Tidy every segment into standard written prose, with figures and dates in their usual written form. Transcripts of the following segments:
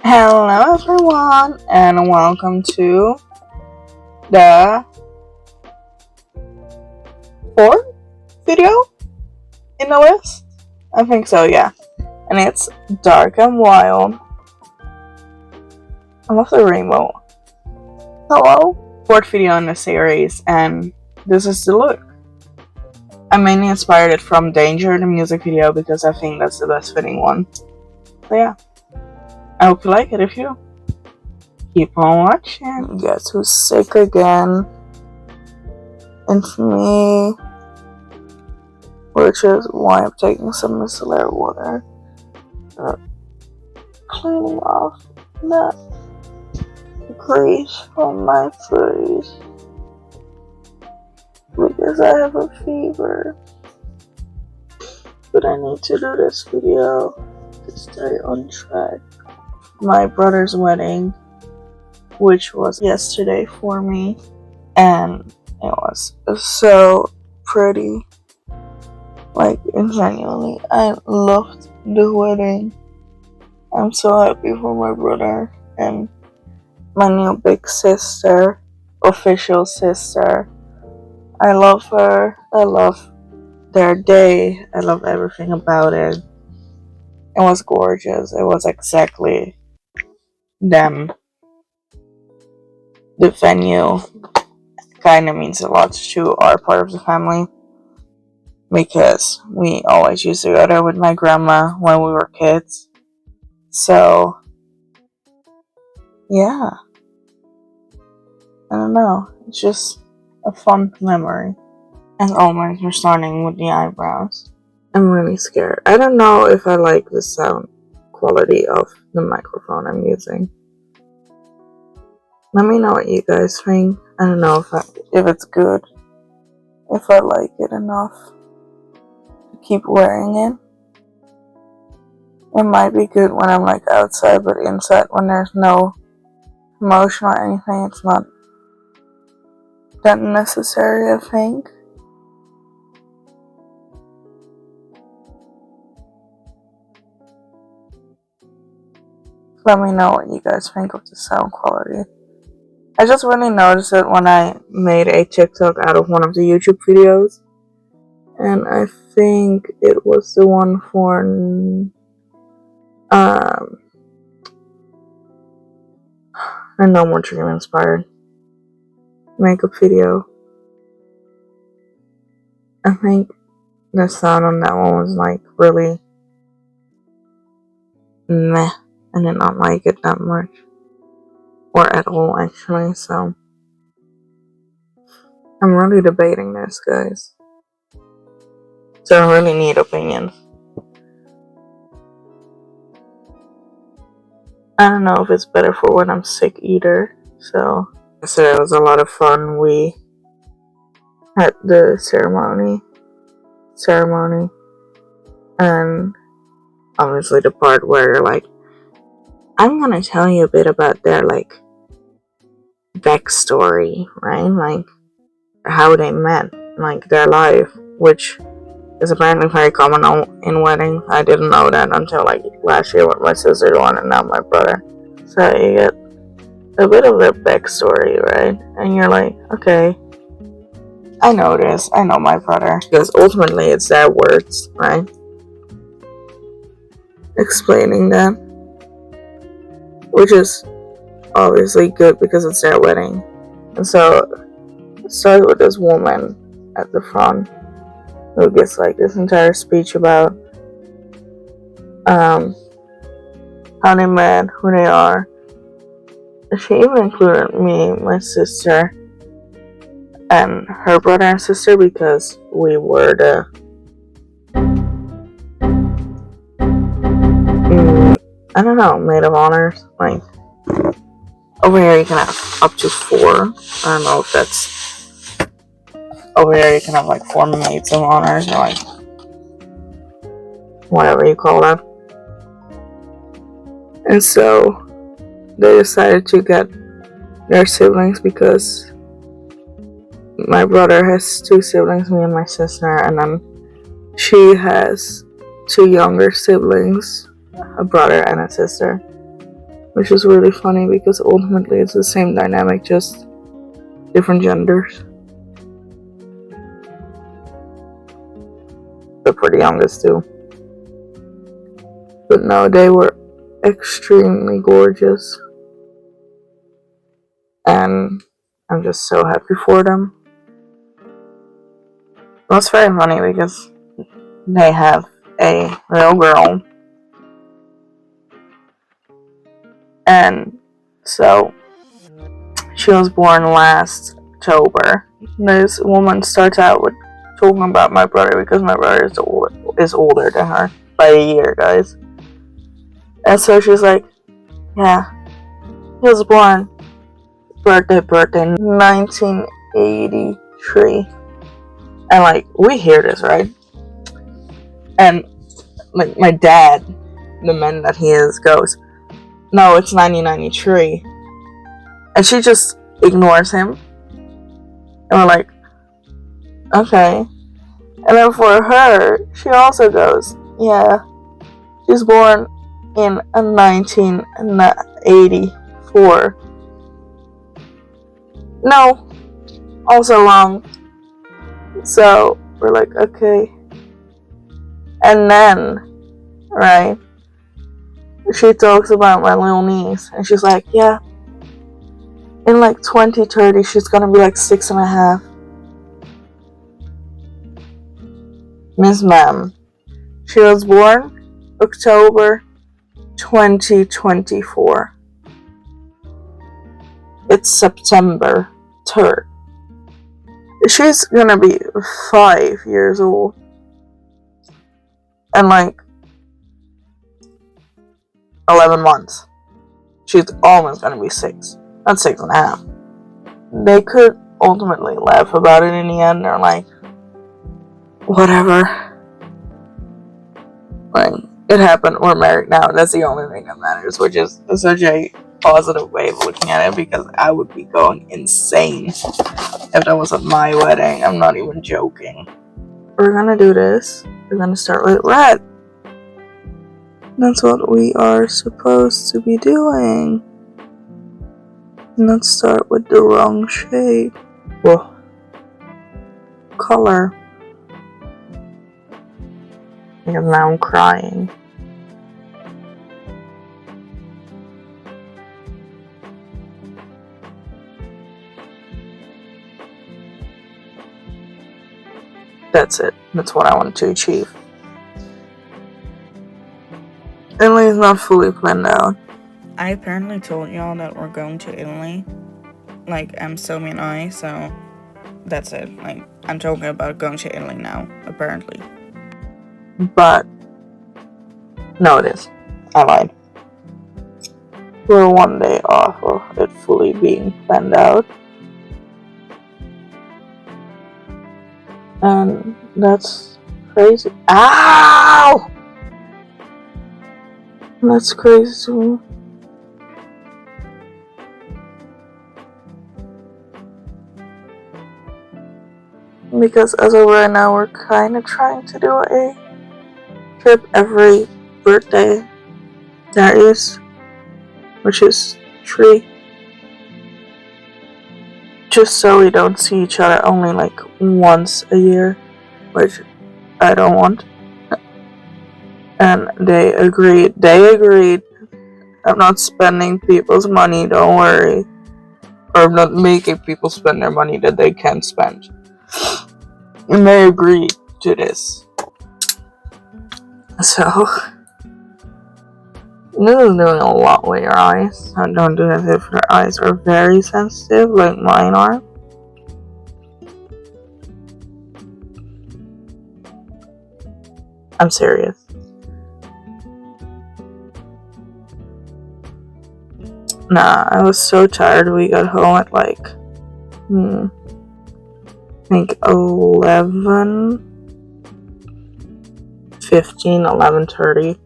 Hello everyone and welcome to the fourth video in the list. I think so, yeah. And it's Dark and Wild. I love the rainbow. Hello. Fourth video in the series, and this is the look. I mainly inspired it from Danger, the music video, because I think that's the best fitting one. So yeah. I hope you like it. If you keep on watching. Guess who's sick again? It's me. Which is why I'm taking some micellar water. Cleaning off that grease from my face. Because I have a fever. But I need to do this video to stay on track. My brother's wedding, which was yesterday for me, and it was so pretty. Like, genuinely, I loved the wedding. I'm so happy for my brother and my new big sister, official sister. I love her. I love their day. I love everything about it. It was gorgeous. It was exactly them. The venue kind of means a lot to our part of the family because we always used to go there with my grandma when we were kids. So, yeah. I don't know. It's just a fun memory. As always, we're starting with the eyebrows. I'm really scared. I don't know if I like the sound quality of the microphone I'm using. Let me know what you guys think. I don't know if it's good. If I like it enough to keep wearing it. It might be good when I'm like outside, but inside when there's no motion or anything, it's not that necessary, I think. Let me know what you guys think of the sound quality. I just really noticed it when I made a TikTok out of one of the YouTube videos. And I think it was the one for a No More Dream inspired makeup video. I think the sound on that one was like really meh. I did not like it that much. Or at all, actually, so I'm really debating this, guys. So I really need opinions. I don't know if it's better for when I'm sick either. So yesterday was a lot of fun. We had the ceremony, and obviously the part where you're like, I'm gonna tell you a bit about their like backstory, right? Like how they met, like their life, which is apparently very common in weddings. I didn't know that until like last year with my sister one and now my brother. So you get a bit of their backstory, right? And you're like, okay, I know this. I know my brother. Because ultimately it's their words, right? Explaining that. Which is obviously good because it's their wedding. And so it starts with this woman at the front who gets like this entire speech about how they met, who they are. She even included me, my sister, and her brother and sister because we were the I don't know, maid of honors. Like over here you can have up to 4. I don't know if that's over here you can have like 4 maids of honors or like whatever you call that. And so they decided to get their siblings because my brother has 2 siblings, me and my sister, and then she has 2 younger siblings, a brother and a sister. which is really funny because ultimately it's the same dynamic, just different genders. The pretty youngest too. But no, they were extremely gorgeous. And I'm just so happy for them. Well, it's very funny because they have a little girl. And so she was born last October. This woman starts out with talking about my brother because my brother is older than her by a year, guys. And so she's like, yeah, he was born birthday 1983. And like, we hear this, right? And like, my dad, the man that he is, goes, no, it's 1993. And she just ignores him. And we're like, okay. And then for her, she also goes, yeah, she's born in 1984. No, also wrong. So we're like, okay. And then, right, she talks about my little niece, and she's like, yeah, in like 2030, she's gonna be like 6.5. Miss Ma'am, she was born October 2024. It's September 3rd. She's gonna be 5 years old. And like 11 months. She's almost gonna be 6. Not 6.5. They could ultimately laugh about it in the end. They're like, whatever. Like, it happened. We're married now. That's the only thing that matters, which is such a positive way of looking at it, because I would be going insane if that wasn't my wedding. I'm not even joking. We're gonna do this. We're gonna start with red. That's what we are supposed to be doing. Let's start with the wrong shade. Whoa. Color. Because now I'm crying. That's it. That's what I want to achieve. Italy is not fully planned out. I apparently told y'all that we're going to Italy. Like, Somi and I, so that's it. Like, I'm talking about going to Italy now, apparently. But, no, it is. I lied. We're one day off of it fully being planned out. And that's crazy. Ow! That's crazy to me. Because as of right now, we're kind of trying to do a trip every birthday there is, which is 3. Just so we don't see each other only like once a year, which I don't want. And they agreed. I'm not spending people's money, don't worry. Or I'm not making people spend their money that they can't spend. And they agreed to this. So, this is doing a lot with your eyes. So don't do this if your eyes are very sensitive, like mine are. I'm serious. Nah, I was so tired. We got home at like, I think 11:30.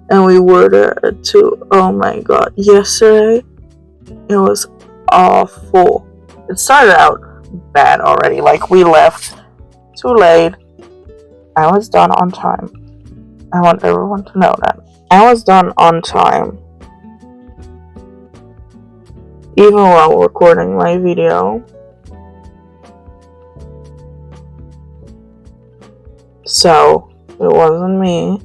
And we were there to, oh my god, yesterday, it was awful. It started out bad already. Like, we left too late. I was done on time. I want everyone to know that. I was done on time. even while recording my video. So it wasn't me,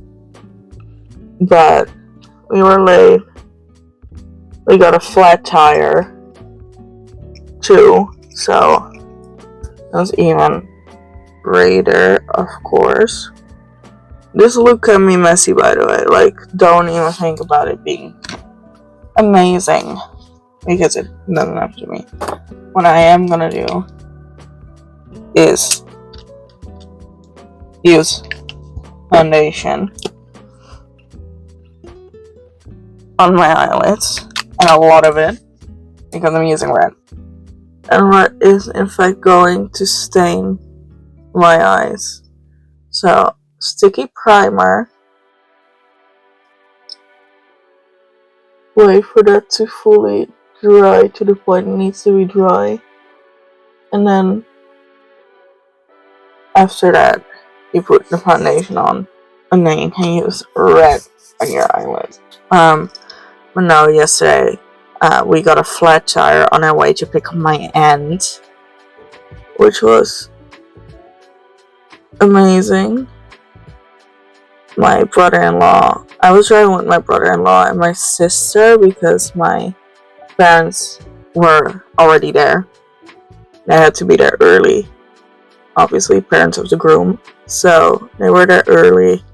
but we were late. We got a flat tire too, so it was even greater, of course. This look can be messy, by the way. Like, don't even think about it being amazing, because it doesn't have to be. What I am gonna do is use foundation on my eyelids, and a lot of it, because I'm using red. And red is in fact going to stain my eyes. So, sticky primer. Wait for that to fully dry to the point it needs to be dry. And then after that, you put the foundation on. And then you can use red on your eyelids. But no, yesterday, we got a flat tire on our way to pick up my aunt, which was amazing. My brother-in-law, I was driving with my brother-in-law and my sister because my parents were already there. They had to be there early. Obviously, parents of the groom. So, they were there early.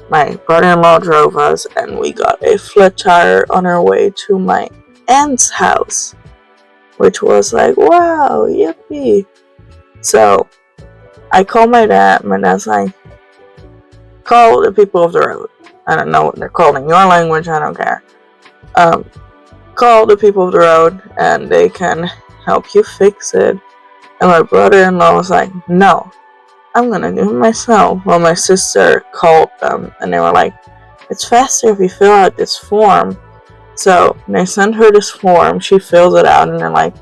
My brother-in-law drove us and we got a flat tire on our way to my aunt's house, which was like, wow, yippee. So, I called my dad. My dad's like, call the people of the road. I don't know what they're called in your language, I don't care. Call the people of the road and they can help you fix it. And my brother-in-law was like, no, I'm gonna do it myself. Well, my sister called them and they were like, it's faster if you fill out this form. So they send her this form, she fills it out, and they're like,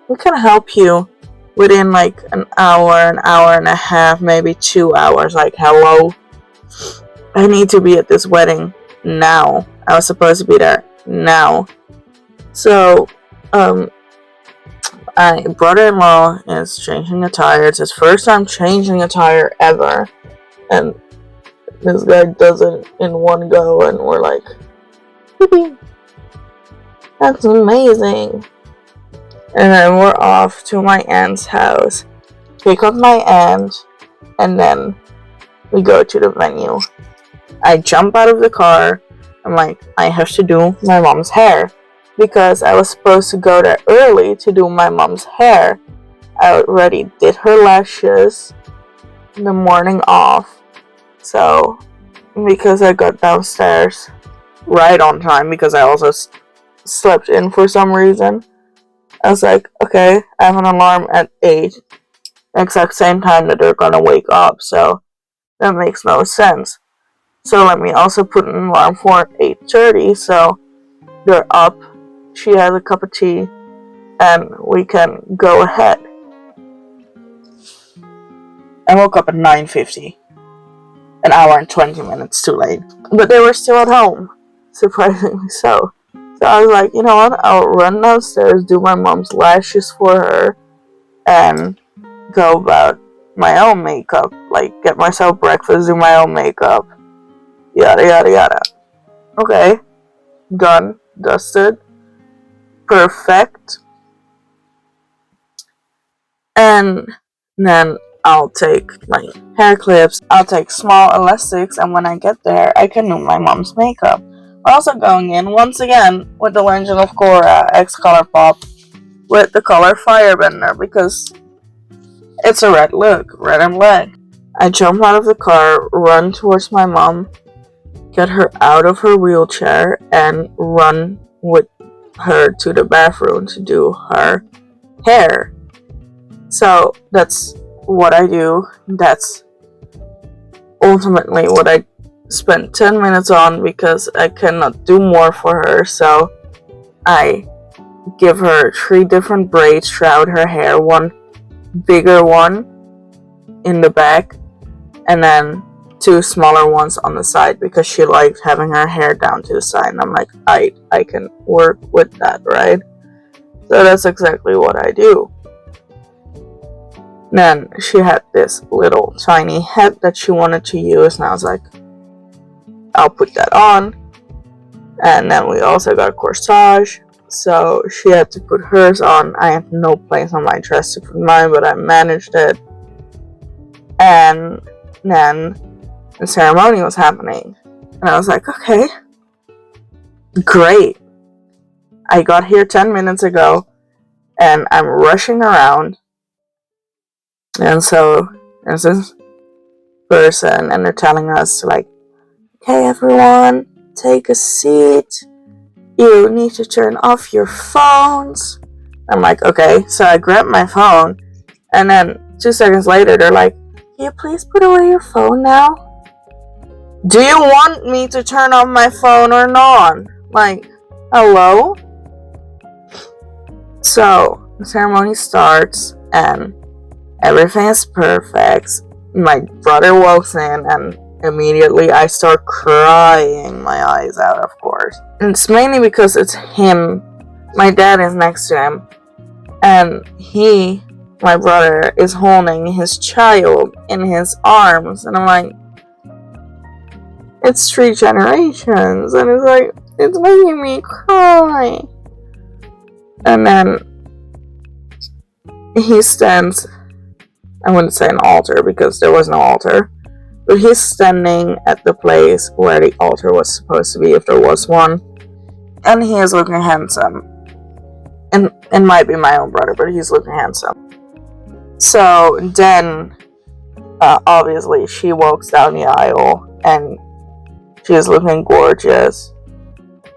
we can help you within like an hour and a half, maybe 2 hours. Like, hello? I need to be at this wedding now. I was supposed to be there now. So, my brother-in-law is changing a tire. It's his first time changing a tire ever. And this guy does it in one go, and we're like, yippee! That's amazing! And then we're off to my aunt's house, pick up my aunt, and then we go to the venue. I jump out of the car. I'm like, I have to do my mom's hair. Because I was supposed to go there early to do my mom's hair. I already did her lashes the morning off. So, because I got downstairs right on time, because I also slept in for some reason, I was like, okay, I have an alarm at 8. The exact same time that they're gonna wake up. So, that makes no sense. So let me also put an alarm for 8:30, so they're up, she has a cup of tea, and we can go ahead. I woke up at 9:50, an hour and 20 minutes too late. But they were still at home, surprisingly so. So I was like, you know what, I'll run downstairs, do my mom's lashes for her, and go about my own makeup. Like, get myself breakfast, do my own makeup. Yada yada yada. Okay. Done. Dusted. Perfect. And then I'll take my hair clips. I'll take small elastics, and when I get there, I can do my mom's makeup. We're also going in, once again, with the Legend of Korra X Colourpop with the color Firebender, because it's a red look, red and black. I jump out of the car, run towards my mom, get her out of her wheelchair, and run with her to the bathroom to do her hair. So that's what I do. That's ultimately what I spent 10 minutes on, because I cannot do more for her. So I give her 3 different braids throughout her hair, one bigger one in the back, and then 2 smaller ones on the side, because she liked having her hair down to the side, and I'm like, I can work with that, right? So that's exactly what I do. Then she had this little tiny hat that she wanted to use, and I was like, I'll put that on. And then we also got a corsage, so she had to put hers on. I had no place on my dress to put mine, but I managed it. And then the ceremony was happening, and I was like, okay, great. I got here 10 minutes ago, and I'm rushing around. And so there's this person, and they're telling us, like, okay, everyone, take a seat. You need to turn off your phones. I'm like, okay. So I grabbed my phone, and then 2 seconds later, they're like, can you please put away your phone now? Do you want me to turn off my phone or not? Like, hello? So the ceremony starts, and everything is perfect. My brother walks in, and immediately I start crying my eyes out, of course. And it's mainly because it's him. My dad is next to him, and my brother, is holding his child in his arms. And I'm like, it's 3 generations, and it's like, it's making me cry. And then he stands, I wouldn't say an altar because there was no altar, but he's standing at the place where the altar was supposed to be, if there was one. And he is looking handsome. And it might be my own brother, but he's looking handsome. So then, obviously, she walks down the aisle, and she is looking gorgeous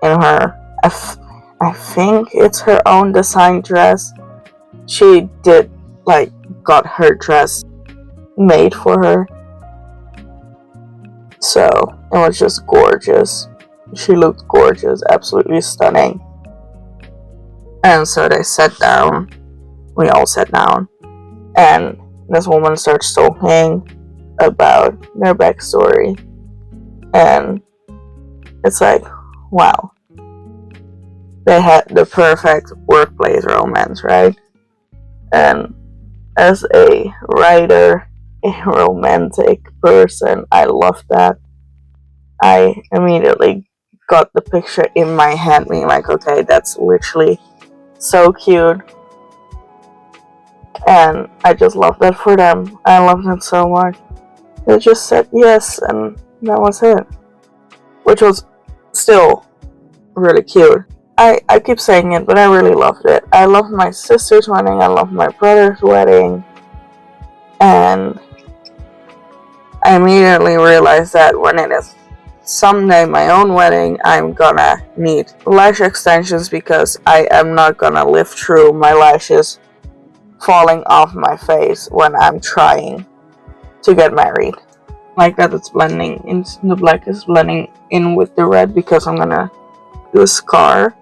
in her, I think it's her own design dress. She did, like, got her dress made for her. So it was just gorgeous. She looked gorgeous, absolutely stunning. And so they sat down. We all sat down. And this woman starts talking about their backstory. And it's like, wow. They had the perfect workplace romance, right? And as a writer, a romantic person, I love that. I immediately got the picture in my head, being like, okay, that's literally so cute. And I just love that for them. I love them so much. They just said yes, and that was it. Which was still really cute. I keep saying it, but I really loved it. I loved my sister's wedding, I loved my brother's wedding, and I immediately realized that when it is someday my own wedding, I'm gonna need lash extensions because I am not gonna live through my lashes falling off my face when I'm trying to get married. Like that, it's blending in, the black is blending in with the red because I'm gonna do a scar.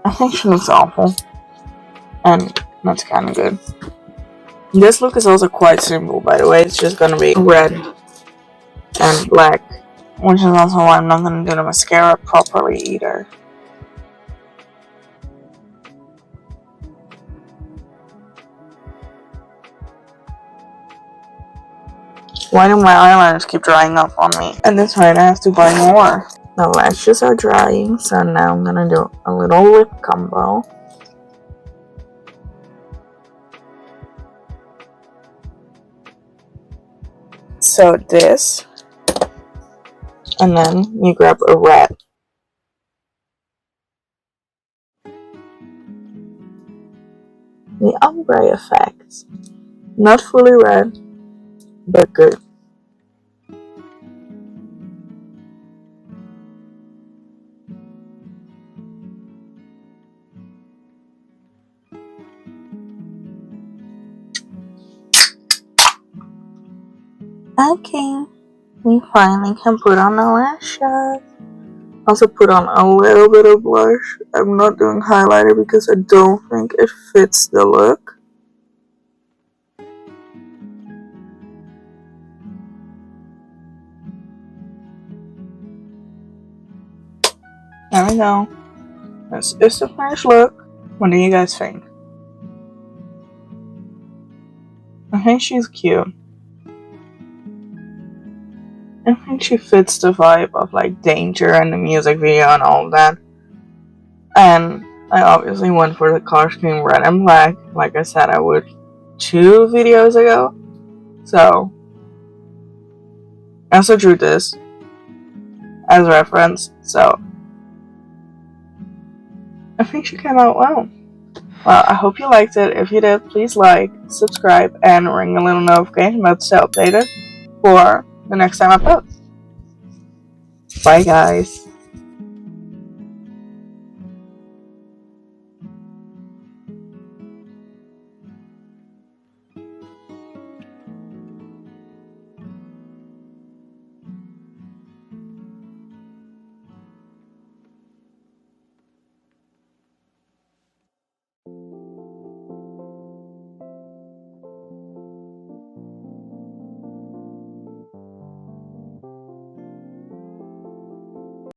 I think she looks awful, and that's kind of good. This look is also quite simple, by the way. It's just gonna be red and black, which is also why I'm not gonna do the mascara properly either. Why do my eyeliners keep drying up on me? And that's right, I have to buy more. The lashes are drying, so now I'm gonna do a little lip combo. So this, and then you grab a red. The ombre effect. Not fully red, but good. Okay, we finally can put on the lashes. Also put on a little bit of blush. I'm not doing highlighter because I don't think it fits the look. know. It's the finished look. What do you guys think? I think she's cute. I think she fits the vibe of like danger and the music video and all that. And I obviously went for the color scheme red and black, like I said I would 2 videos ago. So I also drew this as reference, so I think she came out well. Well, I hope you liked it. If you did, please like, subscribe, and ring the little notification bell to stay updated for the next time I post. Bye, guys.